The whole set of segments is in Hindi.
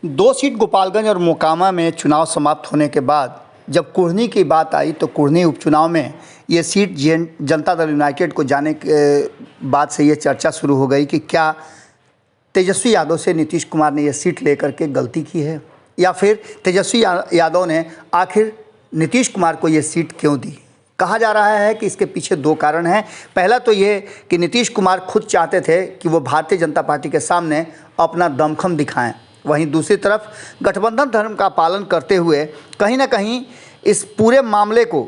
दो सीट गोपालगंज और मोकामा में चुनाव समाप्त होने के बाद जब कुढ़नी की बात आई तो कुढ़नी उपचुनाव में ये सीट जनता दल यूनाइटेड को जाने के बाद से ये चर्चा शुरू हो गई कि क्या तेजस्वी यादव से नीतीश कुमार ने यह सीट लेकर के गलती की है या फिर तेजस्वी यादव ने आखिर नीतीश कुमार को ये सीट क्यों दी। कहा जा रहा है कि इसके पीछे दो कारण हैं। पहला तो ये कि नीतीश कुमार खुद चाहते थे कि वो भारतीय जनता पार्टी के सामने अपना दमखम दिखाएं। वहीं दूसरी तरफ गठबंधन धर्म का पालन करते हुए कहीं ना कहीं इस पूरे मामले को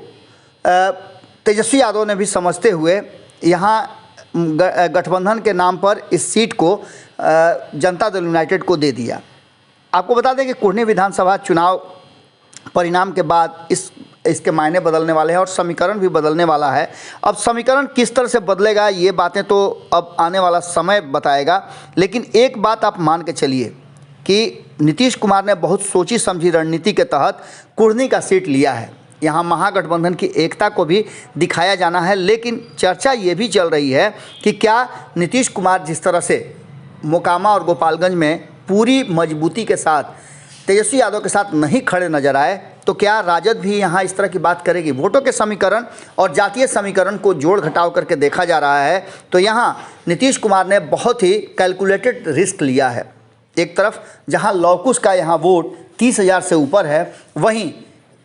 तेजस्वी यादव ने भी समझते हुए यहाँ गठबंधन के नाम पर इस सीट को जनता दल यूनाइटेड को दे दिया। आपको बता दें कि कुढ़नी विधानसभा चुनाव परिणाम के बाद इसके मायने बदलने वाले हैं और समीकरण भी बदलने वाला है। अब समीकरण किस तरह से बदलेगा ये बातें तो अब आने वाला समय बताएगा, लेकिन एक बात आप मान के चलिए कि नीतीश कुमार ने बहुत सोची समझी रणनीति के तहत कुढ़नी का सीट लिया है। यहाँ महागठबंधन की एकता को भी दिखाया जाना है, लेकिन चर्चा ये भी चल रही है कि क्या नीतीश कुमार जिस तरह से मोकामा और गोपालगंज में पूरी मजबूती के साथ तेजस्वी यादव के साथ नहीं खड़े नजर आए तो क्या राजद भी यहाँ इस तरह की बात करेगी। वोटों के समीकरण और जातीय समीकरण को जोड़ घटाव करके देखा जा रहा है तो यहाँ नीतीश कुमार ने बहुत ही कैलकुलेटेड रिस्क लिया है। एक तरफ जहाँ लौकुश का यहाँ वोट 30,000 से ऊपर है, वहीं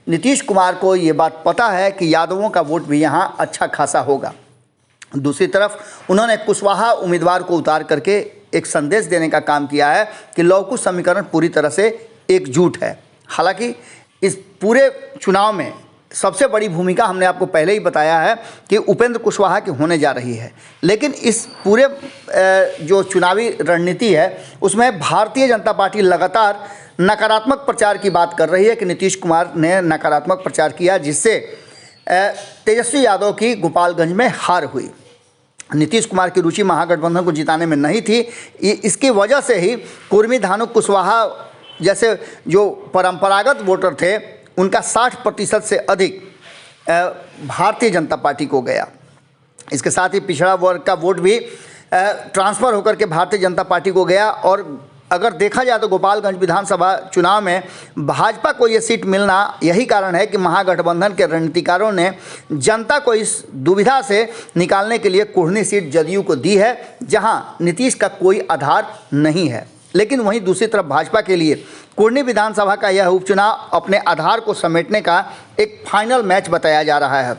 नीतीश कुमार को ये बात पता है कि यादवों का वोट भी यहाँ अच्छा खासा होगा। दूसरी तरफ उन्होंने कुशवाहा उम्मीदवार को उतार करके एक संदेश देने का काम किया है कि लौकुश समीकरण पूरी तरह से एकजुट है। हालांकि इस पूरे चुनाव में सबसे बड़ी भूमिका हमने आपको पहले ही बताया है कि उपेंद्र कुशवाहा की होने जा रही है, लेकिन इस पूरे जो चुनावी रणनीति है उसमें भारतीय जनता पार्टी लगातार नकारात्मक प्रचार की बात कर रही है कि नीतीश कुमार ने नकारात्मक प्रचार किया जिससे तेजस्वी यादव की गोपालगंज में हार हुई। नीतीश कुमार की रुचि महागठबंधन को जिताने में नहीं थी। इसकी वजह से ही कुर्मी धानुक कुशवाहा जैसे जो परंपरागत वोटर थे उनका 60% से अधिक भारतीय जनता पार्टी को गया। इसके साथ ही पिछड़ा वर्ग का वोट भी ट्रांसफ़र होकर के भारतीय जनता पार्टी को गया। और अगर देखा जाए तो गोपालगंज विधानसभा चुनाव में भाजपा को ये सीट मिलना यही कारण है कि महागठबंधन के रणनीतिकारों ने जनता को इस दुविधा से निकालने के लिए कुढ़नी सीट जदयू को दी है, जहां नीतीश का कोई आधार नहीं है। लेकिन वहीं दूसरी तरफ भाजपा के लिए कुढ़नी विधानसभा का यह उपचुनाव अपने आधार को समेटने का एक फाइनल मैच बताया जा रहा है।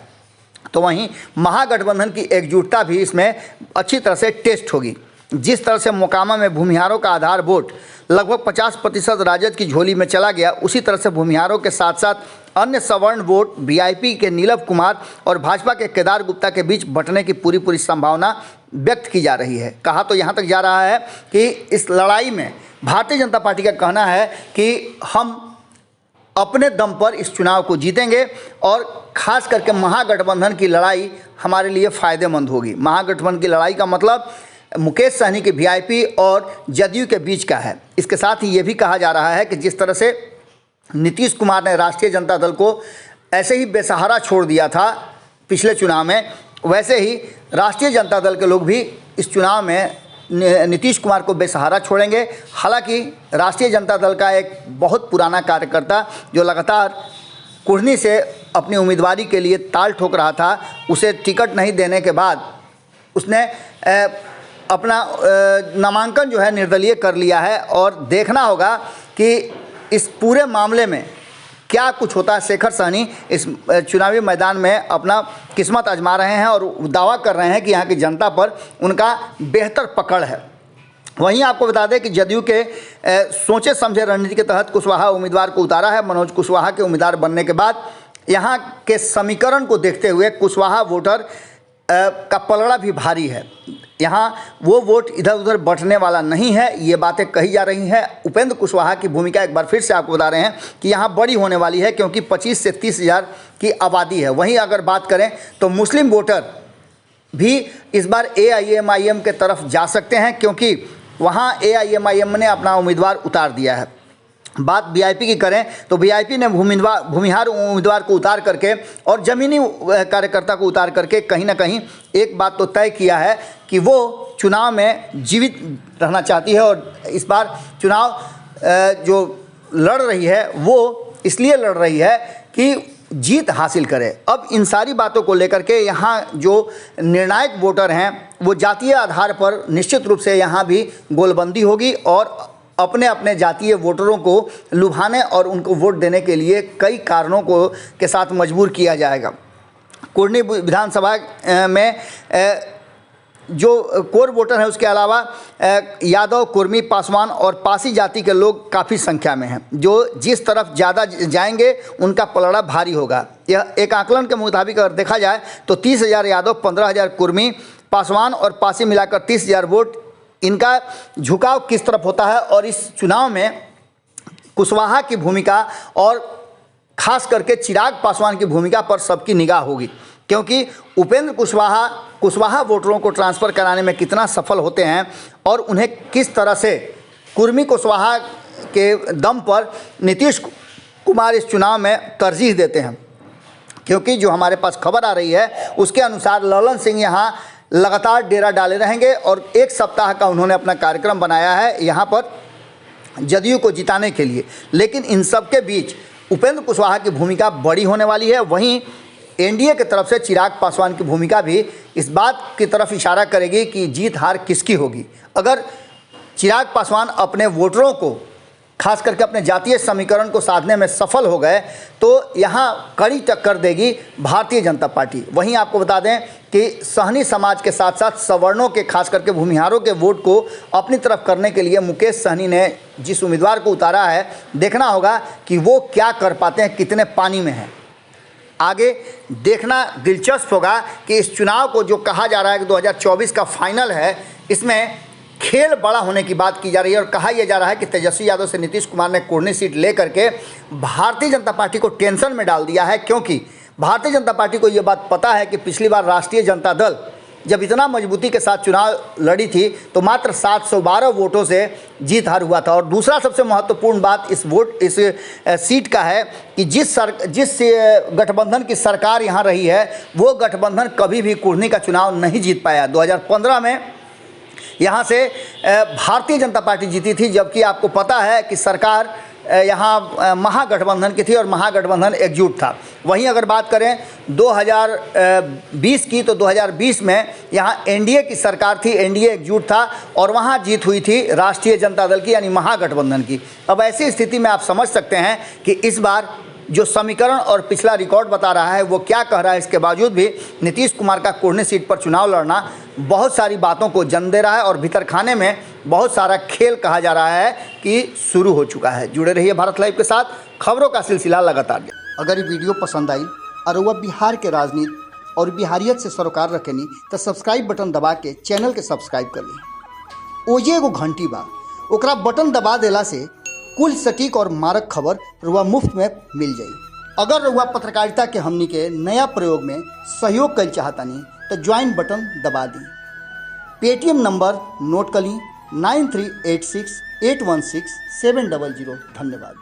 तो वहीं महागठबंधन की एकजुटता भी इसमें अच्छी तरह से टेस्ट होगी। जिस तरह से मोकामा में भूमिहारों का आधार वोट लगभग 50% राजद की झोली में चला गया, उसी तरह से भूमिहारों के साथ साथ अन्य सवर्ण वोट वीआईपी के नीलव कुमार और भाजपा के केदार गुप्ता के बीच बंटने की पूरी संभावना व्यक्त की जा रही है। कहा तो यहाँ तक जा रहा है कि इस लड़ाई में भारतीय जनता पार्टी का कहना है कि हम अपने दम पर इस चुनाव को जीतेंगे और ख़ास करके महागठबंधन की लड़ाई हमारे लिए फ़ायदेमंद होगी। महागठबंधन की लड़ाई का मतलब मुकेश सहनी के वीआईपी और जदयू के बीच का है। इसके साथ ही ये भी कहा जा रहा है कि जिस तरह से नीतीश कुमार ने राष्ट्रीय जनता दल को ऐसे ही बेसहारा छोड़ दिया था पिछले चुनाव में, वैसे ही राष्ट्रीय जनता दल के लोग भी इस चुनाव में नीतीश कुमार को बेसहारा छोड़ेंगे। हालांकि राष्ट्रीय जनता दल का एक बहुत पुराना कार्यकर्ता जो लगातार कुढ़नी से अपनी उम्मीदवारी के लिए ताल ठोक रहा था, उसे टिकट नहीं देने के बाद उसने अपना नामांकन जो है निर्दलीय कर लिया है। और देखना होगा कि इस पूरे मामले में क्या कुछ होता है। शेखर सहनी इस चुनावी मैदान में अपना किस्मत आजमा रहे हैं और दावा कर रहे हैं कि यहाँ की जनता पर उनका बेहतर पकड़ है। वहीं आपको बता दें कि जदयू के सोचे समझे रणनीति के तहत कुशवाहा उम्मीदवार को उतारा है। मनोज कुशवाहा के उम्मीदवार बनने के बाद यहाँ के समीकरण को देखते हुए कुशवाहा वोटर का पलड़ा भी भारी है। यहाँ वो वोट इधर उधर बंटने वाला नहीं है, ये बातें कही जा रही हैं। उपेंद्र कुशवाहा की भूमिका एक बार फिर से आपको बता रहे हैं कि यहाँ बड़ी होने वाली है, क्योंकि 25 से 30,000 की आबादी है। वहीं अगर बात करें तो मुस्लिम वोटर भी इस बार एआईएमआईएम के तरफ जा सकते हैं, क्योंकि वहाँ एआईएमआईएम ने अपना उम्मीदवार उतार दिया है। बात वीआईपी की करें तो वीआईपी ने भूमिहार उम्मीदवार को उतार करके और ज़मीनी कार्यकर्ता को उतार करके कहीं ना कहीं एक बात तो तय किया है कि वो चुनाव में जीवित रहना चाहती है और इस बार चुनाव जो लड़ रही है वो इसलिए लड़ रही है कि जीत हासिल करे। अब इन सारी बातों को लेकर के यहाँ जो निर्णायक वोटर हैं वो जातीय आधार पर निश्चित रूप से यहाँ भी गोलबंदी होगी और अपने अपने जातीय वोटरों को लुभाने और उनको वोट देने के लिए कई कारणों को के साथ मजबूर किया जाएगा। कुर्नी विधानसभा में जो कोर वोटर हैं उसके अलावा यादव, कुर्मी, पासवान और पासी जाति के लोग काफ़ी संख्या में हैं, जो जिस तरफ ज़्यादा जाएंगे उनका पलड़ा भारी होगा। यह एक आकलन के मुताबिक अगर देखा जाए तो 30,000 यादव, 15,000 कुर्मी, पासवान और पासी मिलाकर 30,000 वोट, इनका झुकाव किस तरफ होता है। और इस चुनाव में कुशवाहा की भूमिका और ख़ास करके चिराग पासवान की भूमिका पर सबकी निगाह होगी, क्योंकि उपेंद्र कुशवाहा वोटरों को ट्रांसफ़र कराने में कितना सफल होते हैं और उन्हें किस तरह से कुर्मी कुशवाहा के दम पर नीतीश कुमार इस चुनाव में तरजीह देते हैं। क्योंकि जो हमारे पास खबर आ रही है उसके अनुसार ललन सिंह यहाँ लगातार डेरा डाले रहेंगे और एक सप्ताह का उन्होंने अपना कार्यक्रम बनाया है यहाँ पर जदयू को जिताने के लिए। लेकिन इन सब के बीच उपेंद्र कुशवाहा की भूमिका बड़ी होने वाली है। वहीं एनडीए की तरफ से चिराग पासवान की भूमिका भी इस बात की तरफ इशारा करेगी कि जीत हार किसकी होगी। अगर चिराग पासवान अपने वोटरों को खास करके अपने जातीय समीकरण को साधने में सफल हो गए तो यहाँ कड़ी टक्कर देगी भारतीय जनता पार्टी। वहीं आपको बता दें कि सहनी समाज के साथ साथ सवर्णों के खास करके भूमिहारों के वोट को अपनी तरफ करने के लिए मुकेश सहनी ने जिस उम्मीदवार को उतारा है, देखना होगा कि वो क्या कर पाते हैं, कितने पानी में हैं। आगे देखना दिलचस्प होगा कि इस चुनाव को जो कहा जा रहा है कि 2024 का फाइनल है, इसमें खेल बड़ा होने की बात की जा रही है और कहा यह जा रहा है कि तेजस्वी यादव से नीतीश कुमार ने कुर्नी सीट ले करके भारतीय जनता पार्टी को टेंशन में डाल दिया है। क्योंकि भारतीय जनता पार्टी को यह बात पता है कि पिछली बार राष्ट्रीय जनता दल जब इतना मजबूती के साथ चुनाव लड़ी थी तो मात्र 712 वोटों से जीत हार हुआ था। और दूसरा सबसे महत्वपूर्ण बात इस सीट का है कि जिस गठबंधन की सरकार यहाँ रही है वो गठबंधन कभी भी कुर्नी का चुनाव नहीं जीत पाया। 2015 में यहाँ से भारतीय जनता पार्टी जीती थी, जबकि आपको पता है कि सरकार यहाँ महागठबंधन की थी और महागठबंधन एकजुट था। वहीं अगर बात करें 2020 की तो 2020 में यहाँ एनडीए की सरकार थी, एनडीए एकजुट था और वहाँ जीत हुई थी राष्ट्रीय जनता दल की यानी महागठबंधन की। अब ऐसी स्थिति में आप समझ सकते हैं कि इस बार जो समीकरण और पिछला रिकॉर्ड बता रहा है वो क्या कह रहा है। इसके बावजूद भी नीतीश कुमार का कुर्नी सीट पर चुनाव लड़ना बहुत सारी बातों को जन्म दे रहा है और भीतर खाने में बहुत सारा खेल कहा जा रहा है कि शुरू हो चुका है। जुड़े रहिए भारत लाइव के साथ, खबरों का सिलसिला लगातार। अगर ये वीडियो पसंद आई और वह बिहार के राजनीति और बिहारियत से सरोकार रखेनी तो सब्सक्राइब बटन दबा के चैनल के सब्सक्राइब कर ली। ओजे एगो घंटी बा, ओकरा बटन दबा देला से कुल सटीक और मारक खबर रुआ मुफ्त में मिल जाई। अगर रुआ पत्रकारिता के हमनी के नया प्रयोग में सहयोग कर चाहतानी तो ज्वाइन बटन दबा दी। पेटीएम नंबर नोट कर ली 9386816700। धन्यवाद।